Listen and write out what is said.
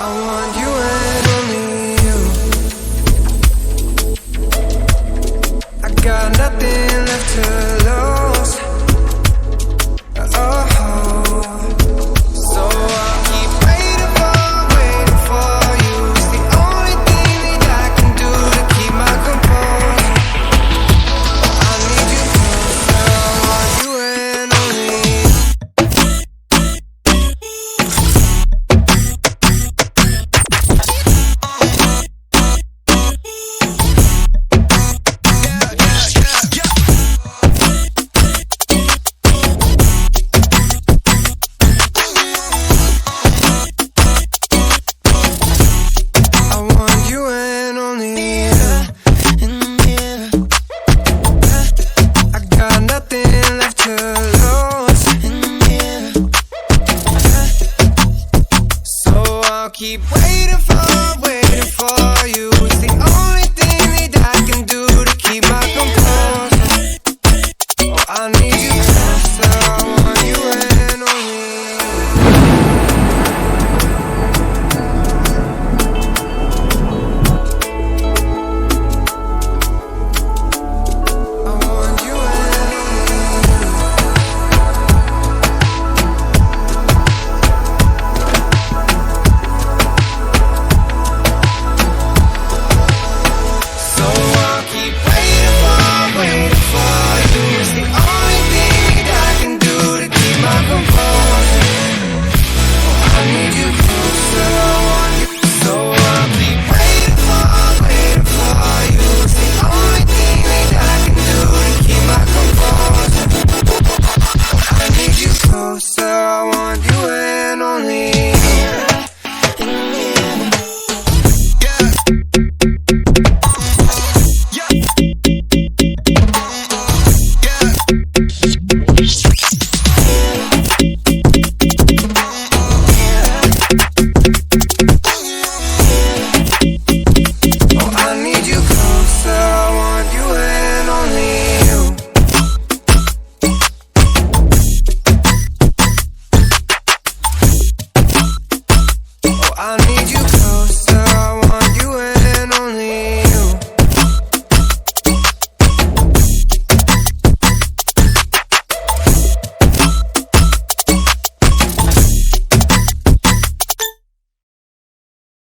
I want you and only you. I got nothing left to lose. Oh, so I'll keep waiting for you. It's the only thing that I can do to keep my composure. I need you closer. I want you and only you. Keep waiting for you. It's the only thing that I can do to keep my composure. Oh, I need you closer. I want you and only I want you and so I want you and only oh, I need you closer. I want you and only you. I need